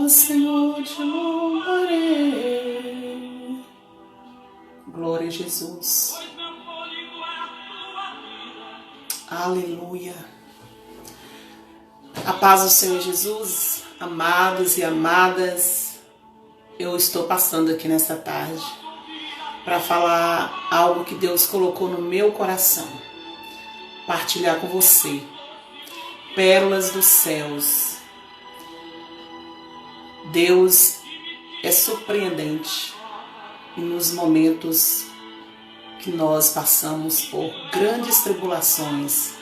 Senhor, te louvarei. Glória a Jesus. Aleluia. A paz do Senhor Jesus, amados e amadas, eu estou passando aqui nesta tarde para falar algo que Deus colocou no meu coração, partilhar com você. Pérolas dos céus. Deus é surpreendente e nos momentos que nós passamos por grandes tribulações,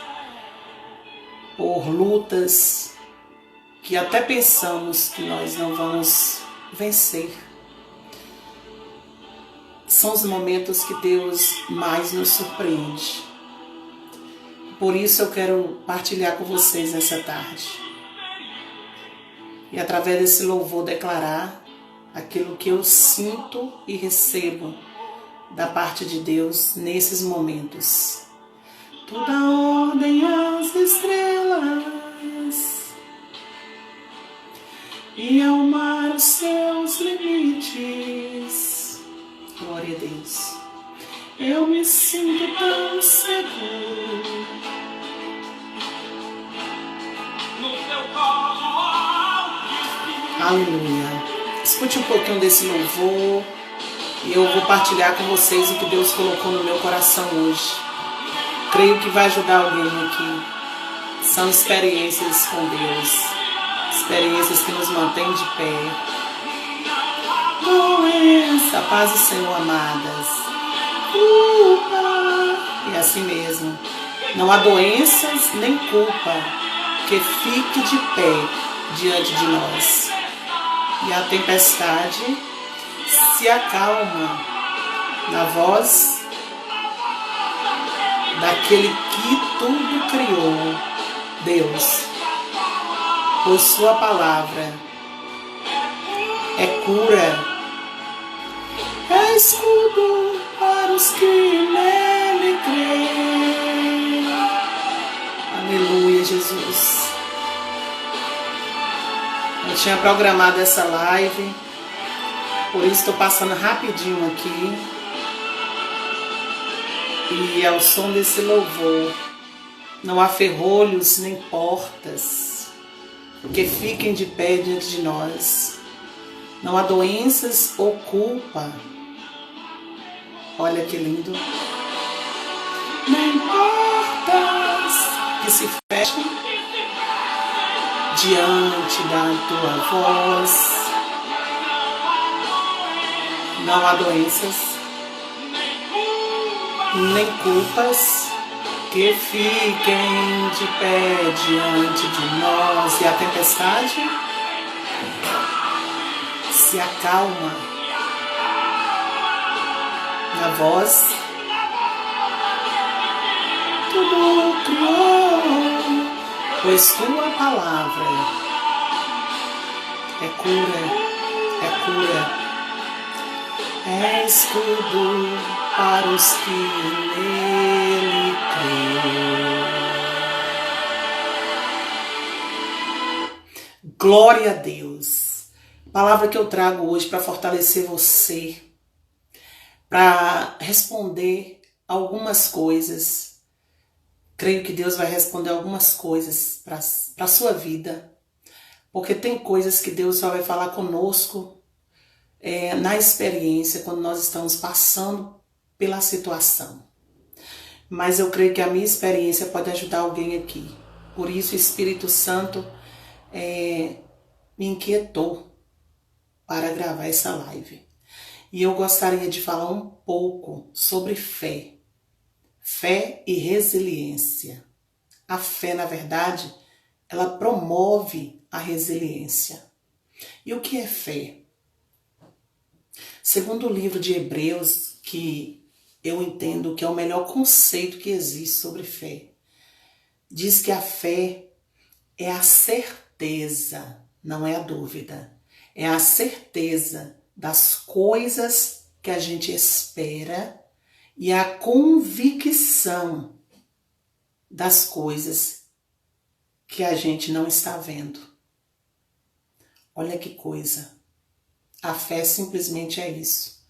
por lutas que até pensamos que nós não vamos vencer. São os momentos que Deus mais nos surpreende. Por isso eu quero partilhar com vocês nessa tarde. E através desse louvor declarar aquilo que eu sinto e recebo da parte de Deus nesses momentos. Tu dá ordem às estrelas e ao mar os seus limites. Glória a Deus. Eu me sinto tão seguro no teu colo. Aleluia. Escute um pouquinho desse louvor e eu vou partilhar com vocês o que Deus colocou no meu coração hoje. Creio que vai ajudar alguém aqui. São experiências com Deus, experiências que nos mantêm de pé. Doença, paz do Senhor, amadas. Culpa. E assim mesmo. Não há doenças nem culpa que fique de pé diante de nós. E a tempestade se acalma na voz daquele que tudo criou, Deus. Pois sua palavra é cura, é escudo para os que nele creem. Aleluia, Jesus. Eu tinha programado essa live, por isso estou passando rapidinho aqui. E ao som desse louvor, não há ferrolhos nem portas que fiquem de pé diante de nós. Não há doenças ou culpa. Olha que lindo. Nem portas que se fechem diante da tua voz. Não há doenças, nem culpas que fiquem de pé diante de nós. E a tempestade se acalma na voz. Tudo criou, pois tua palavra é cura, é cura, é escudo para os que nele creem. Glória a Deus. Palavra que eu trago hoje para fortalecer você, para responder algumas coisas. Creio que Deus vai responder algumas coisas para a sua vida, porque tem coisas que Deus só vai falar conosco na experiência, quando nós estamos passando pela situação. Mas eu creio que a minha experiência pode ajudar alguém aqui. Por isso o Espírito Santo me inquietou para gravar essa live. E eu gostaria de falar um pouco sobre fé. Fé e resiliência. A fé, na verdade, ela promove a resiliência. E o que é fé? Segundo o livro de Hebreus, que eu entendo que é o melhor conceito que existe sobre fé, diz que a fé é a certeza, não é a dúvida, é a certeza das coisas que a gente espera e a convicção das coisas que a gente não está vendo. Olha que coisa. A fé simplesmente é isso.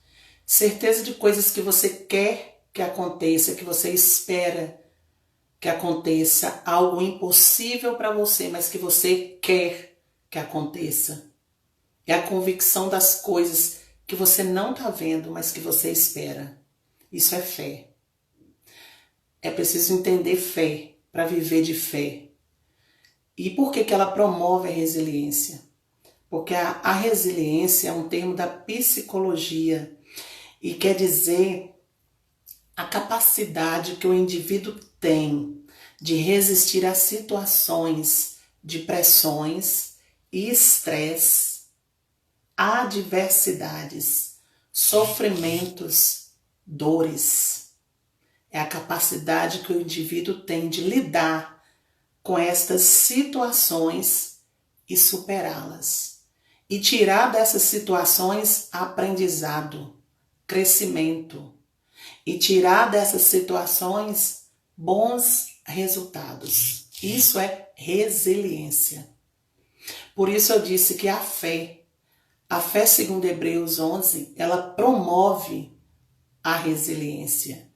Certeza de coisas que você quer que aconteça, que você espera que aconteça, algo impossível para você, mas que você quer que aconteça. É a convicção das coisas que você não está vendo, mas que você espera. Isso é fé. É preciso entender fé para viver de fé. E por que ela promove a resiliência? Porque a resiliência é um termo da psicologia e quer dizer a capacidade que o indivíduo tem de resistir a situações de pressões e estresse, adversidades, sofrimentos, dores. É a capacidade que o indivíduo tem de lidar com estas situações e superá-las. E tirar dessas situações aprendizado, crescimento. E tirar dessas situações bons resultados. Isso é resiliência. Por isso eu disse que a fé segundo Hebreus 11, ela promove a resiliência,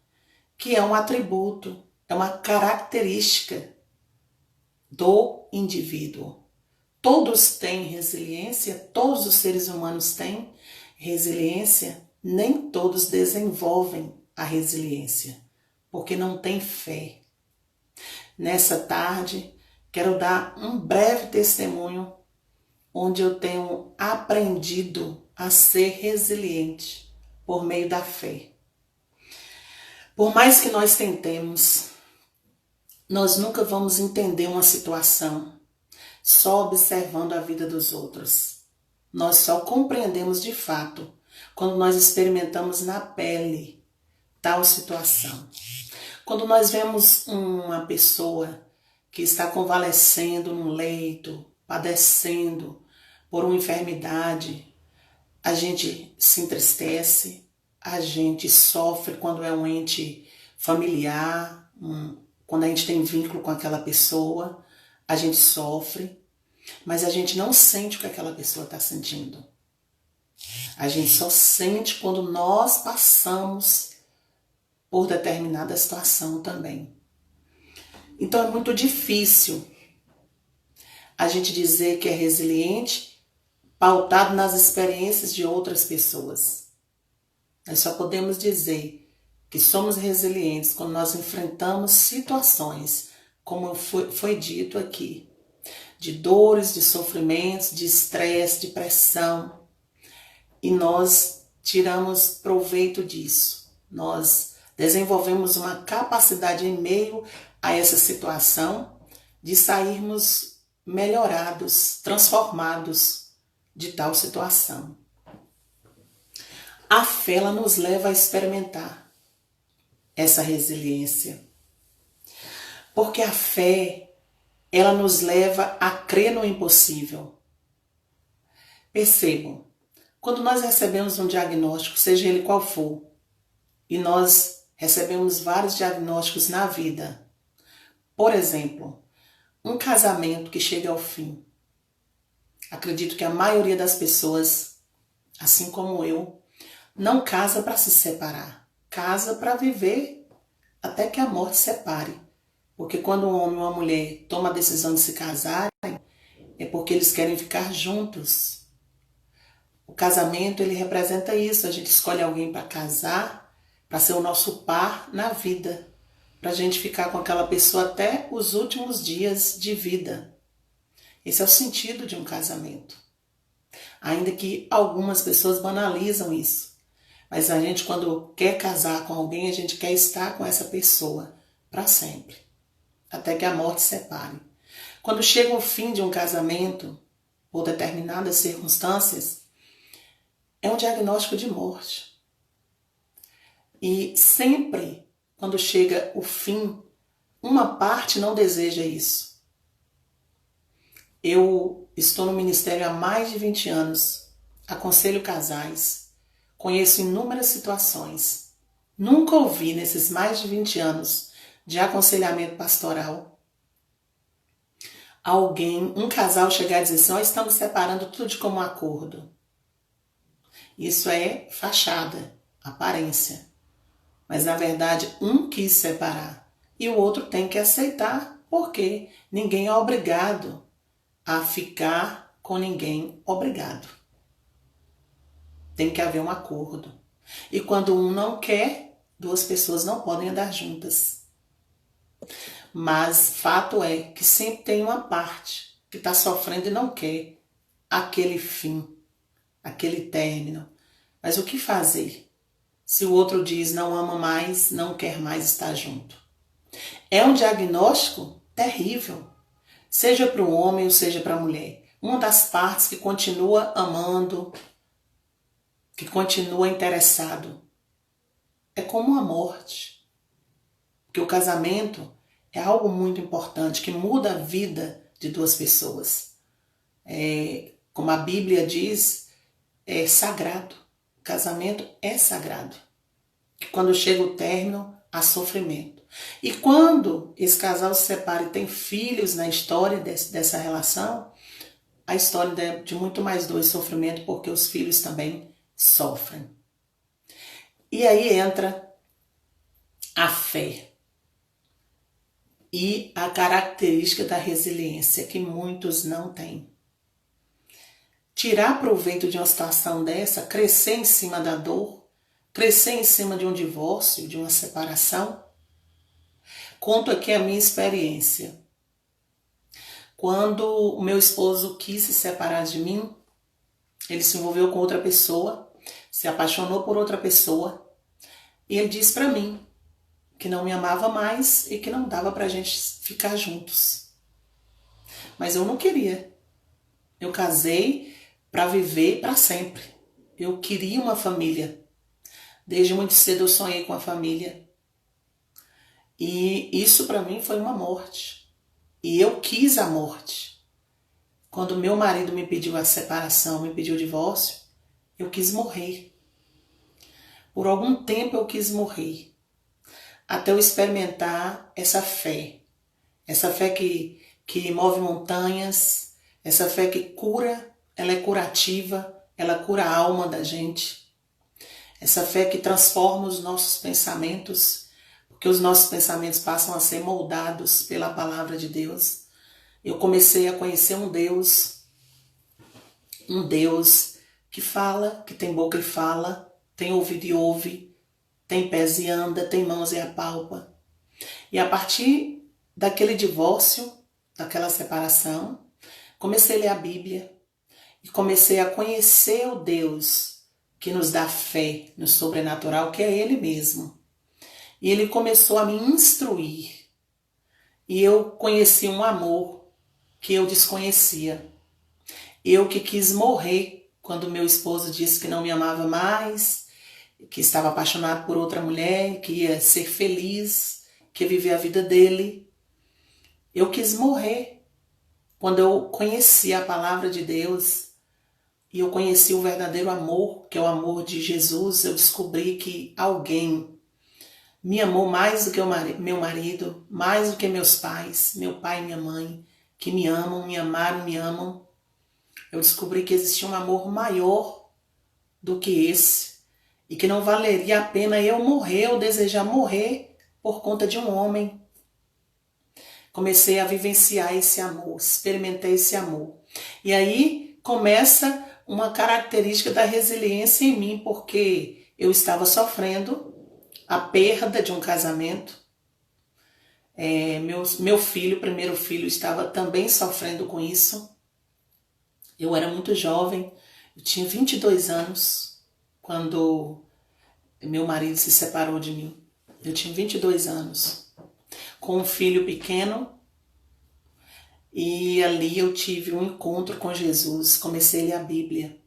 que é um atributo, é uma característica do indivíduo. Todos têm resiliência, todos os seres humanos têm resiliência, nem todos desenvolvem a resiliência, porque não tem fé. Nessa tarde, quero dar um breve testemunho onde eu tenho aprendido a ser resiliente por meio da fé. Por mais que nós tentemos, nós nunca vamos entender uma situação só observando a vida dos outros. Nós só compreendemos de fato quando nós experimentamos na pele tal situação. Quando nós vemos uma pessoa que está convalescendo num leito, padecendo por uma enfermidade, a gente se entristece, a gente sofre quando é um ente familiar, quando a gente tem vínculo com aquela pessoa, a gente sofre, mas a gente não sente o que aquela pessoa está sentindo. A gente só sente quando nós passamos por determinada situação também. Então é muito difícil a gente dizer que é resiliente pautado nas experiências de outras pessoas. Nós só podemos dizer que somos resilientes quando nós enfrentamos situações, como foi dito aqui, de dores, de sofrimentos, de estresse, de pressão, e nós tiramos proveito disso. Nós desenvolvemos uma capacidade em meio a essa situação de sairmos melhorados, transformados de tal situação. A fé, ela nos leva a experimentar essa resiliência. Porque a fé, ela nos leva a crer no impossível. Percebam, quando nós recebemos um diagnóstico, seja ele qual for, e nós recebemos vários diagnósticos na vida. Por exemplo, um casamento que chega ao fim. Acredito que a maioria das pessoas, assim como eu, não casa para se separar. Casa para viver até que a morte separe. Porque quando um homem ou uma mulher toma a decisão de se casarem, é porque eles querem ficar juntos. O casamento, ele representa isso. A gente escolhe alguém para casar, para ser o nosso par na vida, para a gente ficar com aquela pessoa até os últimos dias de vida. Esse é o sentido de um casamento. Ainda que algumas pessoas banalizam isso. Mas a gente, quando quer casar com alguém, a gente quer estar com essa pessoa para sempre, até que a morte separe. Quando chega o fim de um casamento, por determinadas circunstâncias, é um diagnóstico de morte. E sempre, quando chega o fim, uma parte não deseja isso. Eu estou no ministério há mais de 20 anos, aconselho casais, conheço inúmeras situações. Nunca ouvi nesses mais de 20 anos de aconselhamento pastoral um casal chegar e dizer assim, nós estamos separando tudo de comum acordo. Isso é fachada, aparência. Mas na verdade um quis separar e o outro tem que aceitar, porque ninguém é obrigado a ficar com ninguém obrigado. Tem que haver um acordo. E quando um não quer, duas pessoas não podem andar juntas. Mas fato é que sempre tem uma parte que está sofrendo e não quer aquele fim, aquele término. Mas o que fazer se o outro diz não ama mais, não quer mais estar junto? É um diagnóstico terrível, seja para o homem ou seja para a mulher. Uma das partes que continua amando, que continua interessado, é como a morte. Porque o casamento é algo muito importante, que muda a vida de duas pessoas. Como a Bíblia diz, é sagrado. O casamento é sagrado. Quando chega o término, há sofrimento. E quando esse casal se separa e tem filhos na história dessa relação, a história é de muito mais dor e sofrimento, porque os filhos também sofrem. E aí entra a fé e a característica da resiliência, que muitos não têm. Tirar proveito de uma situação dessa, crescer em cima da dor, crescer em cima de um divórcio, de uma separação. Conto aqui a minha experiência. Quando o meu esposo quis se separar de mim, ele se envolveu com outra pessoa, se apaixonou por outra pessoa, e ele disse para mim que não me amava mais e que não dava pra gente ficar juntos. Mas eu não queria. Eu casei para viver para sempre. Eu queria uma família. Desde muito cedo eu sonhei com a família. E isso para mim foi uma morte. E eu quis a morte. Quando meu marido me pediu a separação, me pediu o divórcio, eu quis morrer. Por algum tempo eu quis morrer. Até eu experimentar essa fé que move montanhas, essa fé que cura, ela é curativa, ela cura a alma da gente, essa fé que transforma os nossos pensamentos, porque os nossos pensamentos passam a ser moldados pela palavra de Deus. Eu comecei a conhecer um Deus que fala, que tem boca e fala, tem ouvido e ouve, tem pés e anda, tem mãos e apalpa. E a partir daquele divórcio, daquela separação, comecei a ler a Bíblia e comecei a conhecer o Deus que nos dá fé no sobrenatural, que é Ele mesmo. E Ele começou a me instruir. E eu conheci um amor que eu desconhecia. Eu que quis morrer quando meu esposo disse que não me amava mais, que estava apaixonado por outra mulher, que ia ser feliz, que ia viver a vida dele. Eu quis morrer quando eu conheci a palavra de Deus e eu conheci o verdadeiro amor, que é o amor de Jesus. Eu descobri que alguém me amou mais do que meu marido, mais do que meus pais, meu pai e minha mãe, que me amam, me amaram, me amam. Eu descobri que existia um amor maior do que esse e que não valeria a pena eu morrer ou desejar morrer por conta de um homem. Comecei a vivenciar esse amor, experimentei esse amor. E aí começa uma característica da resiliência em mim, porque eu estava sofrendo a perda de um casamento. Meu filho, primeiro filho, estava também sofrendo com isso. Eu era muito jovem, eu tinha 22 anos quando meu marido se separou de mim. Eu tinha 22 anos, com um filho pequeno, e ali eu tive um encontro com Jesus, comecei a ler a Bíblia.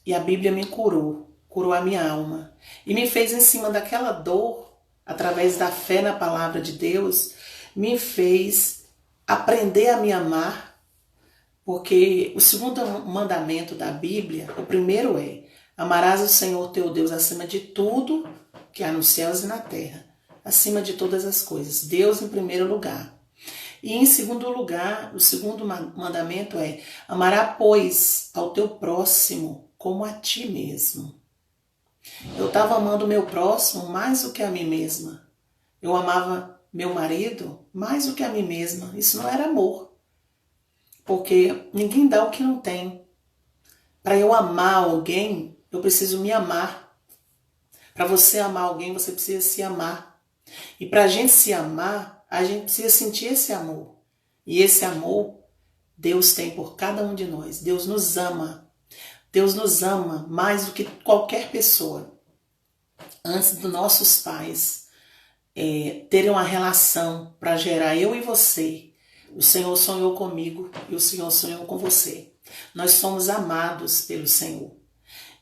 E a Bíblia me curou a minha alma. E me fez, em cima daquela dor, através da fé na palavra de Deus, me fez aprender a me amar. Porque o segundo mandamento da Bíblia, o primeiro é: amarás o Senhor teu Deus acima de tudo que há nos céus e na terra, acima de todas as coisas. Deus em primeiro lugar. E em segundo lugar, o segundo mandamento é: amará, pois, ao teu próximo como a ti mesmo. Eu estava amando o meu próximo mais do que a mim mesma. Eu amava meu marido mais do que a mim mesma. Isso não era amor. Porque ninguém dá o que não tem. Para eu amar alguém, eu preciso me amar. Para você amar alguém, você precisa se amar. E para a gente se amar, a gente precisa sentir esse amor. E esse amor, Deus tem por cada um de nós. Deus nos ama. Deus nos ama mais do que qualquer pessoa. Antes dos nossos pais terem uma relação para gerar eu e você, o Senhor sonhou comigo e o Senhor sonhou com você. Nós somos amados pelo Senhor.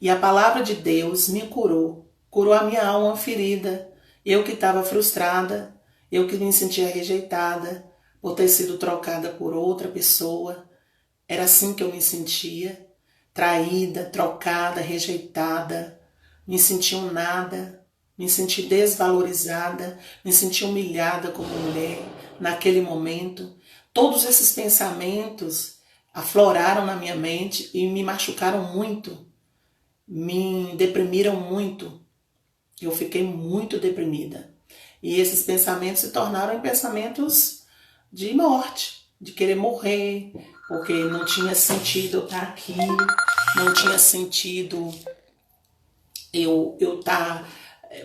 E a palavra de Deus me curou. Curou a minha alma ferida. Eu que estava frustrada, eu que me sentia rejeitada por ter sido trocada por outra pessoa. Era assim que eu me sentia. Traída, trocada, rejeitada. Me sentia um nada. Me senti desvalorizada. Me senti humilhada como mulher naquele momento. Todos esses pensamentos afloraram na minha mente e me machucaram muito. Me deprimiram muito. Eu fiquei muito deprimida. E esses pensamentos se tornaram pensamentos de morte, de querer morrer, porque não tinha sentido eu estar aqui, não tinha sentido eu estar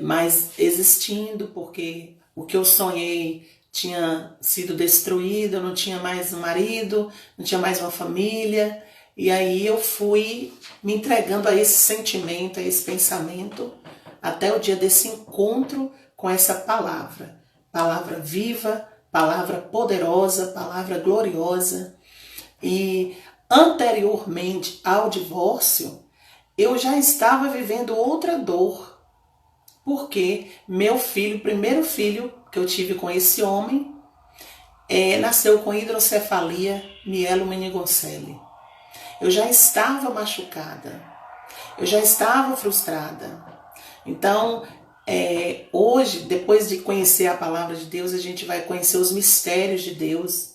mais existindo, porque o que eu sonhei tinha sido destruído, eu não tinha mais um marido, não tinha mais uma família. E aí eu fui me entregando a esse sentimento, a esse pensamento, até o dia desse encontro com essa palavra. Palavra viva, palavra poderosa, palavra gloriosa. E anteriormente ao divórcio, eu já estava vivendo outra dor. Porque meu filho, o primeiro filho que eu tive com esse homem, nasceu com hidrocefalia mielomeningocele. Eu já estava machucada, eu já estava frustrada. Então, hoje, depois de conhecer a palavra de Deus, a gente vai conhecer os mistérios de Deus.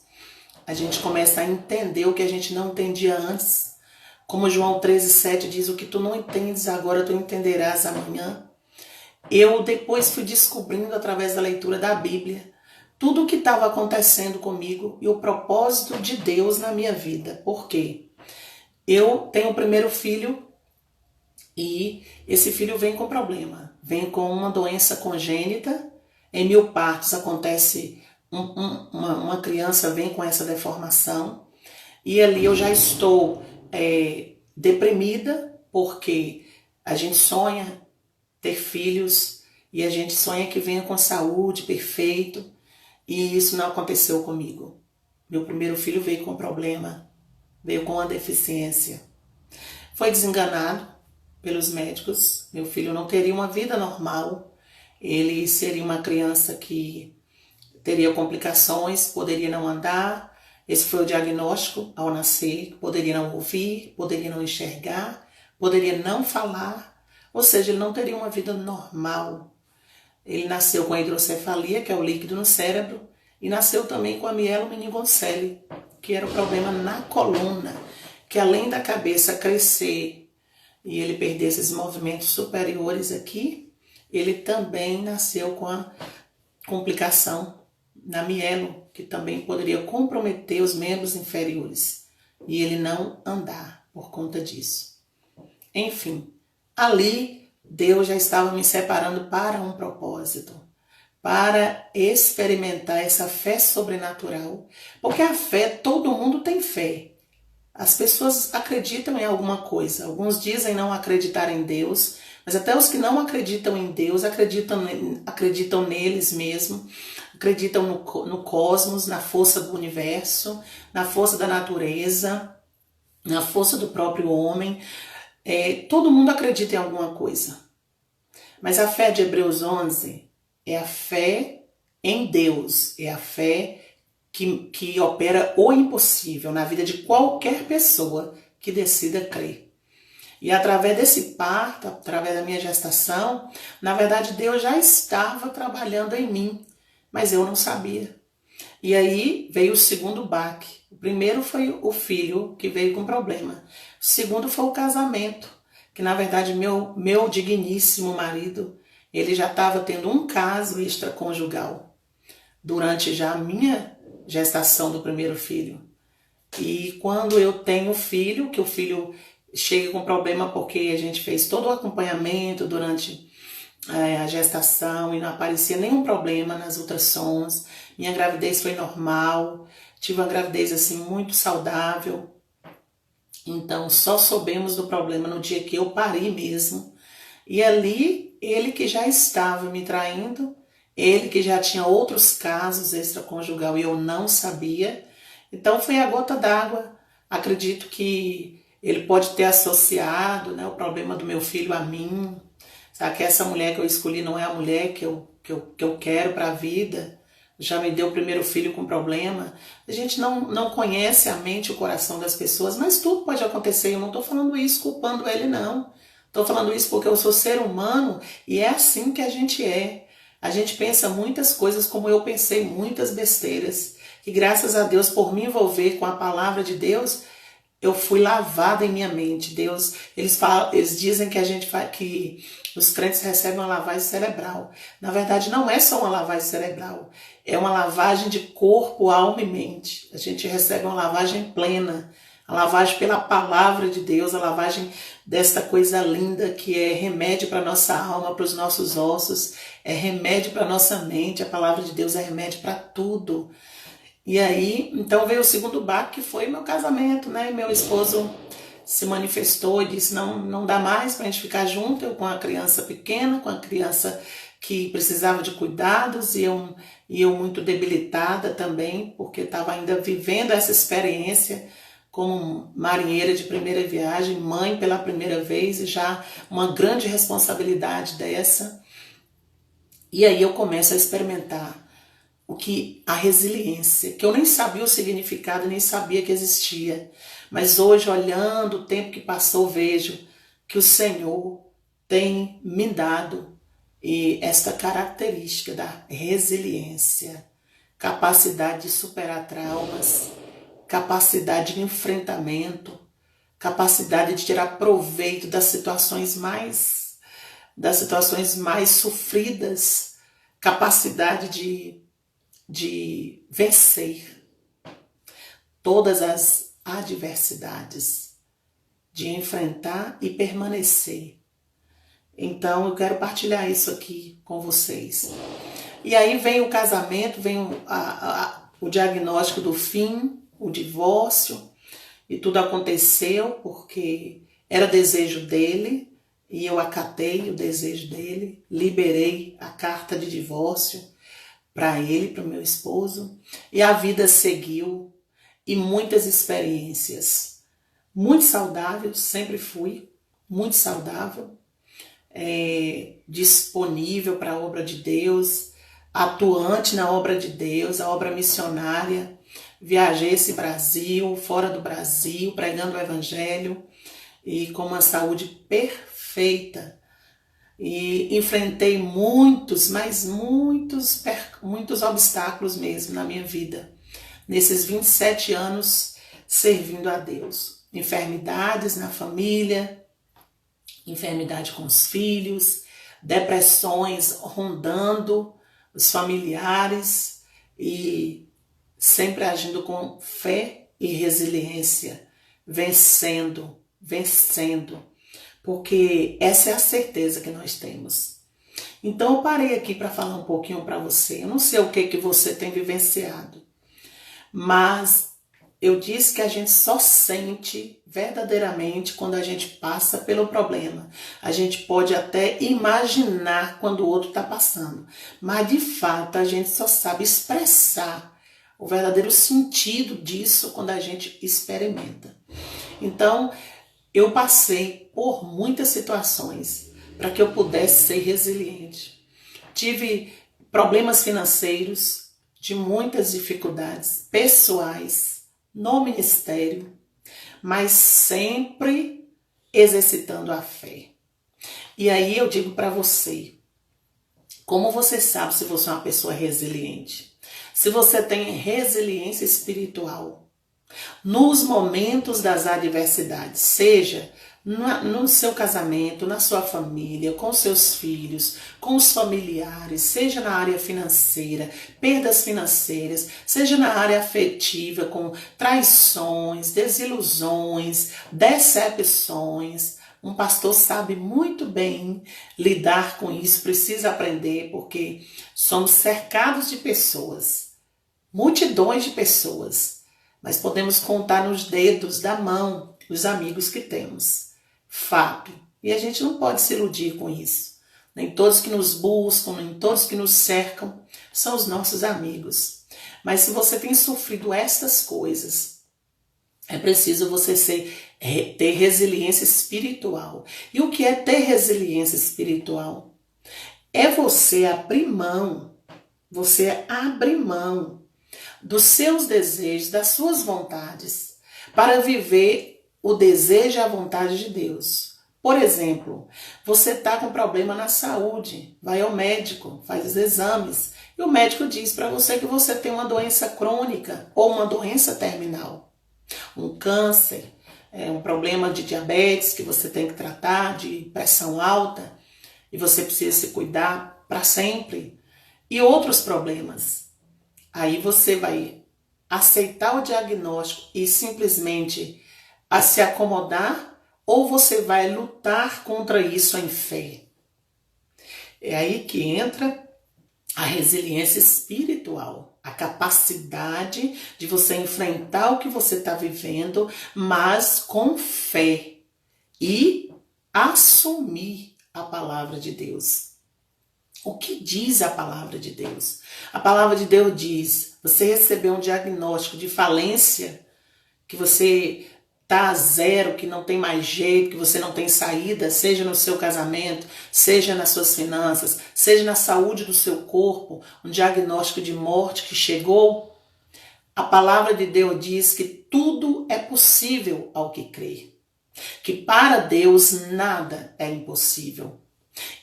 A gente começa a entender o que a gente não entendia antes. Como João 13,7 diz, o que tu não entendes agora, tu entenderás amanhã. Eu depois fui descobrindo, através da leitura da Bíblia, tudo o que estava acontecendo comigo e o propósito de Deus na minha vida. Por quê? Eu tenho o primeiro filho e esse filho vem com problema. Vem com uma doença congênita. Em 1000 partos acontece, uma criança vem com essa deformação. E ali eu já estou deprimida, porque a gente sonha ter filhos e a gente sonha que venha com saúde, perfeito. E isso não aconteceu comigo. Meu primeiro filho veio com problema, veio com uma deficiência. Foi desenganado pelos médicos. Meu filho não teria uma vida normal. Ele seria uma criança que teria complicações, poderia não andar. Esse foi o diagnóstico ao nascer. Poderia não ouvir, poderia não enxergar, poderia não falar. Ou seja, ele não teria uma vida normal. Ele nasceu com a hidrocefalia, que é o líquido no cérebro, e nasceu também com a mielomeningocele, que era o problema na coluna, que além da cabeça crescer e ele perder esses movimentos superiores aqui, ele também nasceu com a complicação na mielo, que também poderia comprometer os membros inferiores, e ele não andar por conta disso. Enfim, ali Deus já estava me separando para um propósito, para experimentar essa fé sobrenatural, porque a fé, todo mundo tem fé. As pessoas acreditam em alguma coisa. Alguns dizem não acreditar em Deus, mas até os que não acreditam em Deus acreditam neles mesmos, acreditam no cosmos, na força do universo, na força da natureza, na força do próprio homem. Todo mundo acredita em alguma coisa. Mas a fé de Hebreus 11 é a fé em Deus, é a fé que opera o impossível na vida de qualquer pessoa que decida crer. E através desse parto, através da minha gestação, na verdade Deus já estava trabalhando em mim, mas eu não sabia. E aí veio o segundo baque. O primeiro foi o filho que veio com problema. O segundo foi o casamento, que na verdade meu digníssimo marido, ele já estava tendo um caso extraconjugal durante já a minha gestação do primeiro filho. E quando eu tenho filho, que o filho chega com problema porque a gente fez todo o acompanhamento durante a gestação e não aparecia nenhum problema nas ultrassons, minha gravidez foi normal, tive uma gravidez assim muito saudável. Então só soubemos do problema no dia que eu pari mesmo. E ali ele que já estava me traindo, ele que já tinha outros casos extraconjugal e eu não sabia. Então foi a gota d'água. Acredito que ele pode ter associado, né, o problema do meu filho a mim. Sabe que essa mulher que eu escolhi não é a mulher que eu quero para a vida. Já me deu o primeiro filho com problema. A gente não conhece a mente e o coração das pessoas, mas tudo pode acontecer. Eu não estou falando isso culpando ele, não. Estou falando isso porque eu sou ser humano e é assim que a gente é. A gente pensa muitas coisas como eu pensei, muitas besteiras. E graças a Deus, por me envolver com a palavra de Deus, eu fui lavada em minha mente. Deus, eles dizem que que os crentes recebem uma lavagem cerebral. Na verdade, não é só uma lavagem cerebral, é uma lavagem de corpo, alma e mente. A gente recebe uma lavagem plena, a lavagem pela palavra de Deus, a lavagem desta coisa linda que é remédio para nossa alma, para os nossos ossos, é remédio para nossa mente. A palavra de Deus é remédio para tudo. E aí, então veio o segundo baque, que foi meu casamento, né? E meu esposo se manifestou e disse, não dá mais pra gente ficar junto, eu com a criança pequena, com a criança que precisava de cuidados e eu muito debilitada também, porque estava ainda vivendo essa experiência como marinheira de primeira viagem, mãe pela primeira vez e já uma grande responsabilidade dessa. E aí eu começo a experimentar a resiliência, que eu nem sabia o significado, nem sabia que existia. Mas hoje, olhando o tempo que passou, vejo que o Senhor tem me dado esta característica da resiliência, capacidade de superar traumas, capacidade de enfrentamento, capacidade de tirar proveito das situações mais sofridas, capacidade de vencer todas as adversidades, de enfrentar e permanecer. Então eu quero partilhar isso aqui com vocês. E aí vem o casamento, vem o diagnóstico do fim, o divórcio, e tudo aconteceu porque era desejo dele, e eu acatei o desejo dele, liberei a carta de divórcio para ele, para o meu esposo, e a vida seguiu, e muitas experiências, muito saudável, sempre fui, muito saudável, disponível para a obra de Deus, atuante na obra de Deus, a obra missionária, viajei esse Brasil, fora do Brasil, pregando o Evangelho, e com uma saúde perfeita, e enfrentei muitos obstáculos mesmo na minha vida, nesses 27 anos servindo a Deus. Enfermidades na família, enfermidade com os filhos, depressões rondando os familiares e sempre agindo com fé e resiliência, vencendo, porque essa é a certeza que nós temos. Então eu parei aqui para falar um pouquinho para você. Eu não sei o que você tem vivenciado, mas eu disse que a gente só sente verdadeiramente quando a gente passa pelo problema. A gente pode até imaginar quando o outro está passando, mas de fato a gente só sabe expressar o verdadeiro sentido disso quando a gente experimenta. Então, eu passei por muitas situações para que eu pudesse ser resiliente. Tive problemas financeiros, de muitas dificuldades pessoais no ministério, mas sempre exercitando a fé. E aí eu digo para você, Como você sabe se você é uma pessoa resiliente? Se você tem resiliência espiritual nos momentos das adversidades, seja no seu casamento, na sua família, com seus filhos, com os familiares, seja na área financeira, perdas financeiras, seja na área afetiva, com traições, desilusões, decepções. Um pastor sabe muito bem lidar com isso, precisa aprender, porque somos cercados de pessoas, multidões de pessoas, mas podemos contar nos dedos da mão os amigos que temos. Fato. E a gente não pode se iludir com isso. Nem todos que nos buscam, nem todos que nos cercam são os nossos amigos. Mas se você tem sofrido estas coisas, é preciso você ter resiliência espiritual. E o que é ter resiliência espiritual? É você abrir mão dos seus desejos, das suas vontades, para viver o desejo e a vontade de Deus. Por exemplo, você está com problema na saúde, vai ao médico, faz os exames, e o médico diz para você que você tem uma doença crônica ou uma doença terminal, um câncer, um problema de diabetes que você tem que tratar, de pressão alta, e você precisa se cuidar para sempre, e outros problemas. Aí você vai aceitar o diagnóstico e simplesmente a se acomodar, ou você vai lutar contra isso em fé? É aí que entra a resiliência espiritual, a capacidade de você enfrentar o que você está vivendo, mas com fé e assumir a palavra de Deus. O que diz a palavra de Deus? A palavra de Deus diz: você recebeu um diagnóstico de falência, que você está a zero, que não tem mais jeito, que você não tem saída, seja no seu casamento, seja nas suas finanças, seja na saúde do seu corpo, um diagnóstico de morte que chegou. A palavra de Deus diz que tudo é possível ao que crê, que para Deus nada é impossível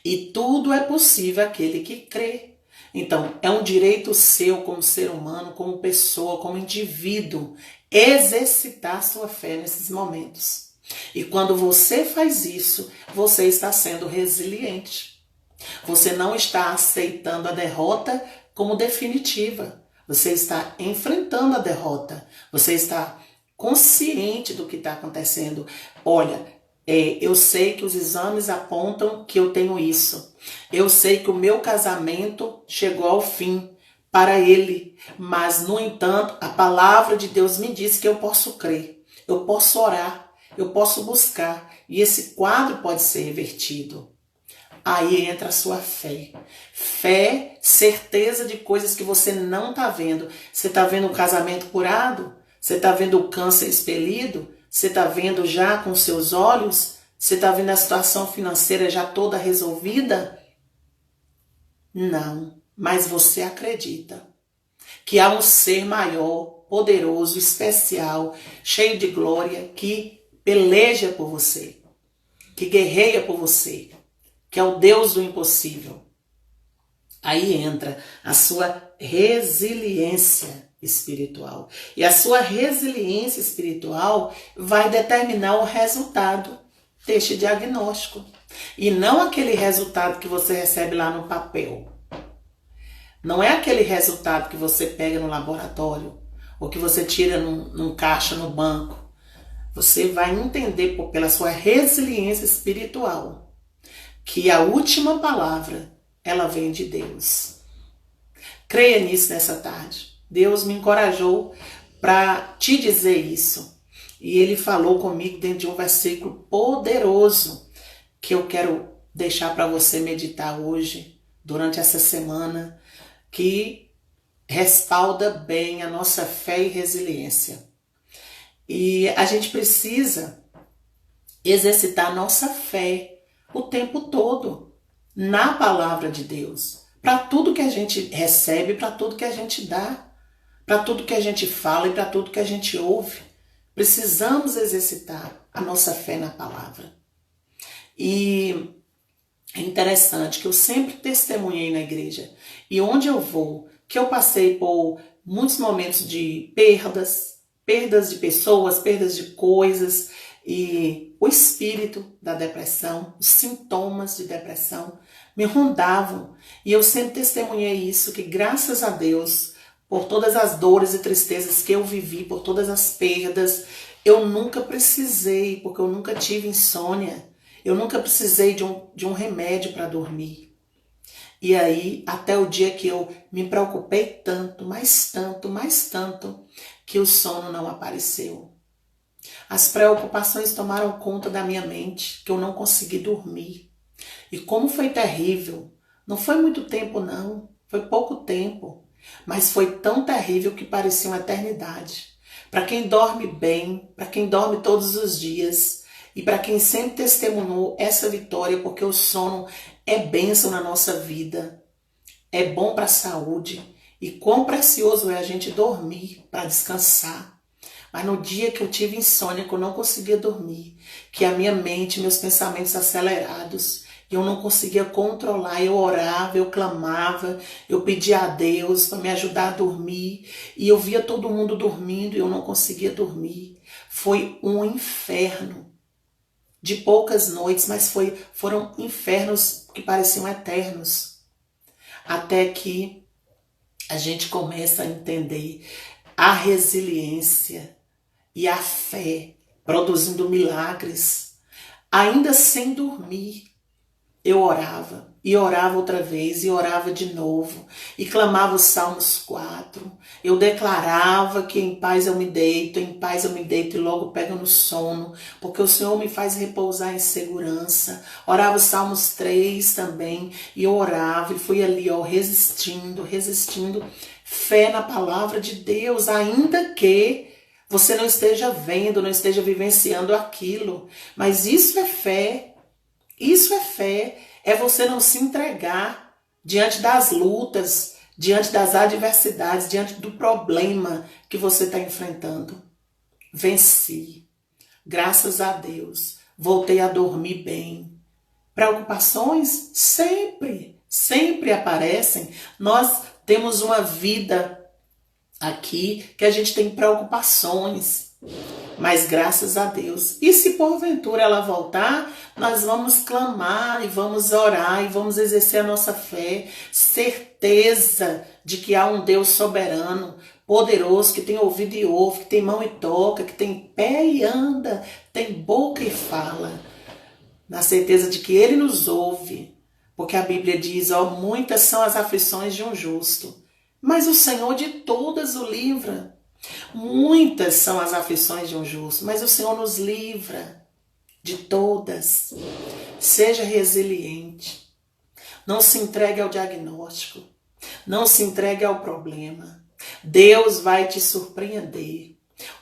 e tudo é possível àquele que crê. Então, é um direito seu como ser humano, como pessoa, como indivíduo, exercitar sua fé nesses momentos. E quando você faz isso, você está sendo resiliente. Você não está aceitando a derrota como definitiva. Você está enfrentando a derrota. Você está consciente do que está acontecendo. Olha, eu sei que os exames apontam que eu tenho isso. Eu sei que o meu casamento chegou ao fim para ele. Mas, no entanto, a palavra de Deus me diz que eu posso crer. Eu posso orar. Eu posso buscar. E esse quadro pode ser revertido. Aí entra a sua fé. Fé, certeza de coisas que você não está vendo. Você está vendo o casamento curado? Você está vendo o câncer expelido? Você está vendo já com seus olhos? Você está vendo a situação financeira já toda resolvida? Não, mas você acredita que há um ser maior, poderoso, especial, cheio de glória, que peleja por você, que guerreia por você, que é o Deus do impossível. Aí entra a sua resiliência espiritual. E a sua resiliência espiritual vai determinar o resultado deste diagnóstico. E não aquele resultado que você recebe lá no papel. Não é aquele resultado que você pega no laboratório ou que você tira num caixa no banco. Você vai entender pela sua resiliência espiritual que a última palavra, ela vem de Deus. Creia nisso nessa tarde. Deus me encorajou para te dizer isso. E Ele falou comigo dentro de um versículo poderoso que eu quero deixar para você meditar hoje, durante essa semana, que respalda bem a nossa fé e resiliência. E a gente precisa exercitar a nossa fé o tempo todo na palavra de Deus. Para tudo que a gente recebe, para tudo que a gente dá, para tudo que a gente fala e para tudo que a gente ouve. Precisamos exercitar a nossa fé na palavra. E É interessante que eu sempre testemunhei na igreja. E onde eu vou, que eu passei por muitos momentos de perdas de pessoas, perdas de coisas, e o espírito da depressão, os sintomas de depressão me rondavam. E eu sempre testemunhei isso, que graças a Deus, por todas as dores e tristezas que eu vivi, por todas as perdas, eu nunca precisei, porque eu nunca tive insônia, eu nunca precisei de um remédio para dormir. E aí, até o dia que eu me preocupei tanto, mais tanto, que o sono não apareceu. As preocupações tomaram conta da minha mente, que eu não consegui dormir. E como foi terrível. Não foi muito tempo não, foi pouco tempo. Mas foi tão terrível que parecia uma eternidade. Para quem dorme bem, para quem dorme todos os dias, e para quem sempre testemunhou essa vitória, porque o sono é bênção na nossa vida, é bom para a saúde, e quão precioso é a gente dormir para descansar. Mas no dia que eu tive insônia, que eu não conseguia dormir, que a minha mente, meus pensamentos acelerados, eu não conseguia controlar, eu orava, eu clamava, eu pedia a Deus para me ajudar a dormir, e eu via todo mundo dormindo e eu não conseguia dormir. Foi um inferno. De poucas noites, mas foram infernos que pareciam eternos. Até que a gente começa a entender a resiliência e a fé produzindo milagres. Ainda sem dormir, eu orava, e orava outra vez, e orava de novo, e clamava os Salmos 4. Eu declarava que em paz eu me deito, e logo pego no sono, porque o Senhor me faz repousar em segurança. Orava os Salmos 3 também, e eu orava, e fui ali, resistindo, fé na palavra de Deus, ainda que você não esteja vendo, não esteja vivenciando aquilo. Mas isso é fé. Isso é fé, é você não se entregar diante das lutas, diante das adversidades, diante do problema que você está enfrentando. Venci, graças a Deus, voltei a dormir bem. Preocupações sempre aparecem. Nós temos uma vida aqui que a gente tem preocupações. Mas graças a Deus. E se porventura ela voltar, nós vamos clamar e vamos orar e vamos exercer a nossa fé. Certeza de que há um Deus soberano, poderoso, que tem ouvido e ouve, que tem mão e toca, que tem pé e anda, tem boca e fala. Na certeza de que Ele nos ouve. Porque a Bíblia diz, muitas são as aflições de um justo, mas o Senhor de todas o livra. Muitas são as aflições de um justo, mas o Senhor nos livra de todas. Seja resiliente. Não se entregue ao diagnóstico. Não se entregue ao problema. Deus vai te surpreender.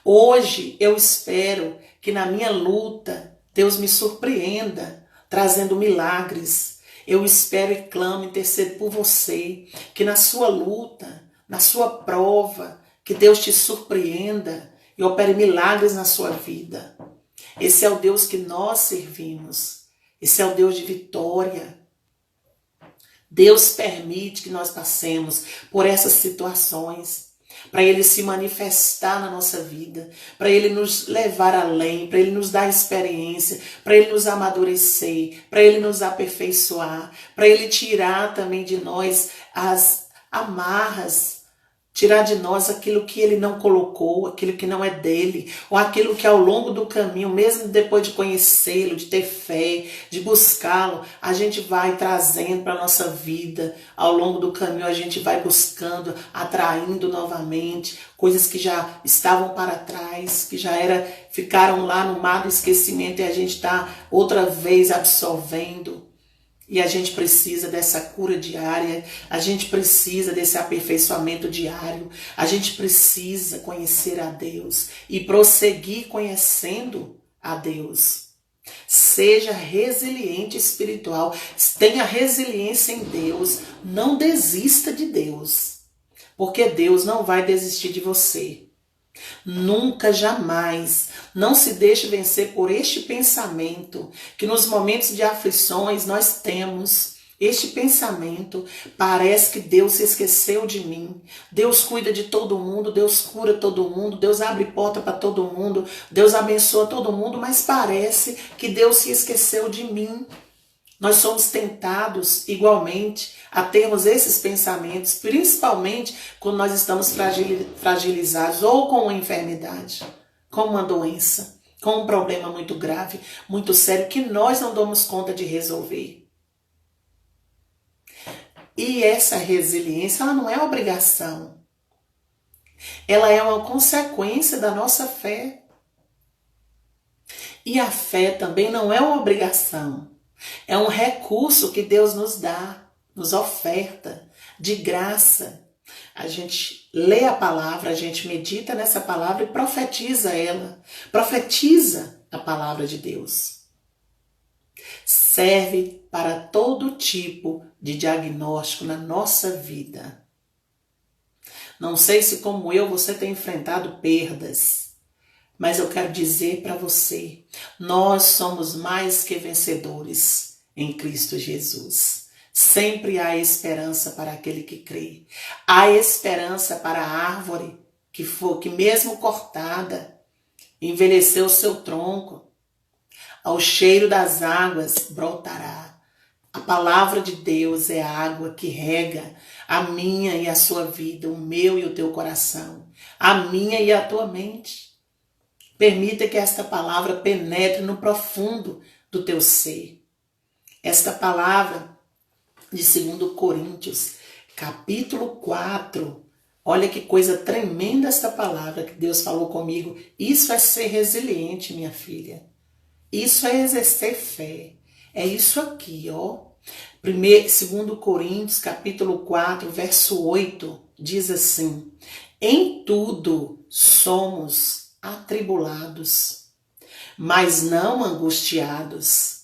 Hoje eu espero que na minha luta Deus me surpreenda, trazendo milagres. Eu espero e clamo, intercedo por você, que na sua luta, na sua prova, que Deus te surpreenda e opere milagres na sua vida. Esse é o Deus que nós servimos. Esse é o Deus de vitória. Deus permite que nós passemos por essas situações, para Ele se manifestar na nossa vida, para Ele nos levar além, para Ele nos dar experiência, para Ele nos amadurecer, para Ele nos aperfeiçoar, para Ele tirar também de nós as amarras, tirar de nós aquilo que Ele não colocou, aquilo que não é dele, ou aquilo que ao longo do caminho, mesmo depois de conhecê-lo, de ter fé, de buscá-lo, a gente vai trazendo para a nossa vida. Ao longo do caminho a gente vai buscando, atraindo novamente coisas que já estavam para trás, que ficaram lá no mar do esquecimento e a gente está outra vez absorvendo. E a gente precisa dessa cura diária, a gente precisa desse aperfeiçoamento diário, a gente precisa conhecer a Deus e prosseguir conhecendo a Deus. Seja resiliente espiritual, tenha resiliência em Deus, não desista de Deus, porque Deus não vai desistir de você. Nunca, jamais, não se deixe vencer por este pensamento, que nos momentos de aflições nós temos este pensamento: parece que Deus se esqueceu de mim. Deus cuida de todo mundo, Deus cura todo mundo, Deus abre porta para todo mundo, Deus abençoa todo mundo, mas parece que Deus se esqueceu de mim. Nós somos tentados igualmente a termos esses pensamentos, principalmente quando nós estamos fragilizados ou com uma enfermidade, com uma doença, com um problema muito grave, muito sério, que nós não damos conta de resolver. E essa resiliência, ela não é obrigação. Ela é uma consequência da nossa fé. E a fé também não é uma obrigação. É um recurso que Deus nos dá, nos oferta, de graça. A gente lê a palavra, a gente medita nessa palavra e profetiza ela. Profetiza a palavra de Deus. Serve para todo tipo de diagnóstico na nossa vida. Não sei se, como eu, você tem enfrentado perdas. Mas eu quero dizer para você, nós somos mais que vencedores em Cristo Jesus. Sempre há esperança para aquele que crê. Há esperança para a árvore que mesmo cortada, envelheceu o seu tronco. Ao cheiro das águas brotará. A palavra de Deus é a água que rega a minha e a sua vida, o meu e o teu coração, a minha e a tua mente. Permita que esta palavra penetre no profundo do teu ser. Esta palavra de 2 Coríntios, capítulo 4. Olha que coisa tremenda esta palavra que Deus falou comigo. Isso é ser resiliente, minha filha. Isso é exercer fé. É isso aqui, ó. 2 Coríntios, capítulo 4, verso 8, diz assim: em tudo somos atribulados, mas não angustiados,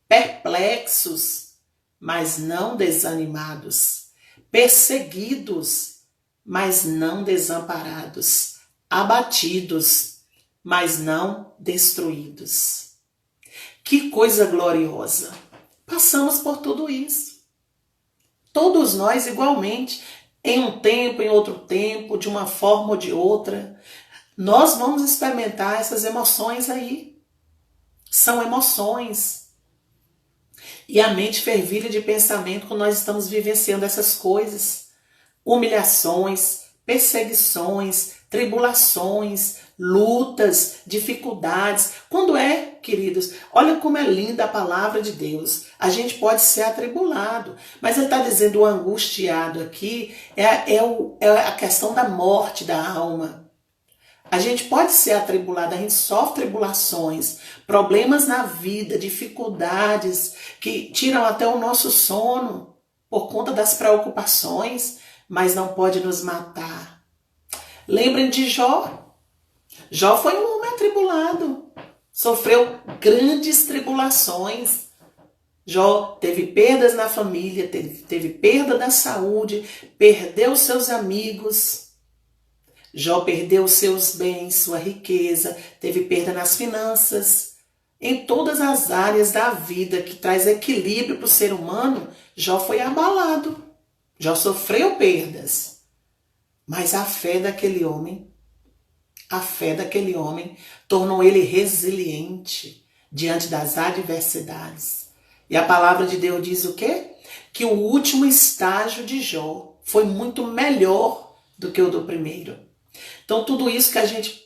perplexos, mas não desanimados, perseguidos, mas não desamparados, abatidos, mas não destruídos. Que coisa gloriosa! Passamos por tudo isso. Todos nós igualmente, em um tempo, em outro tempo, de uma forma ou de outra. Nós vamos experimentar essas emoções aí. São emoções. E a mente fervilha de pensamento quando nós estamos vivenciando essas coisas. Humilhações, perseguições, tribulações, lutas, dificuldades. Quando é, queridos, olha como é linda a palavra de Deus. A gente pode ser atribulado, mas ele está dizendo o angustiado aqui é a questão da morte da alma. A gente pode ser atribulado, a gente sofre tribulações, problemas na vida, dificuldades que tiram até o nosso sono por conta das preocupações, mas não pode nos matar. Lembrem de Jó. Jó foi um homem atribulado, sofreu grandes tribulações. Jó teve perdas na família, teve perda da saúde, perdeu seus amigos. Jó perdeu seus bens, sua riqueza, teve perda nas finanças. Em todas as áreas da vida que traz equilíbrio para o ser humano, Jó foi abalado. Jó sofreu perdas. Mas a fé daquele homem tornou ele resiliente diante das adversidades. E a palavra de Deus diz o quê? Que o último estágio de Jó foi muito melhor do que o do primeiro. Então tudo isso que a gente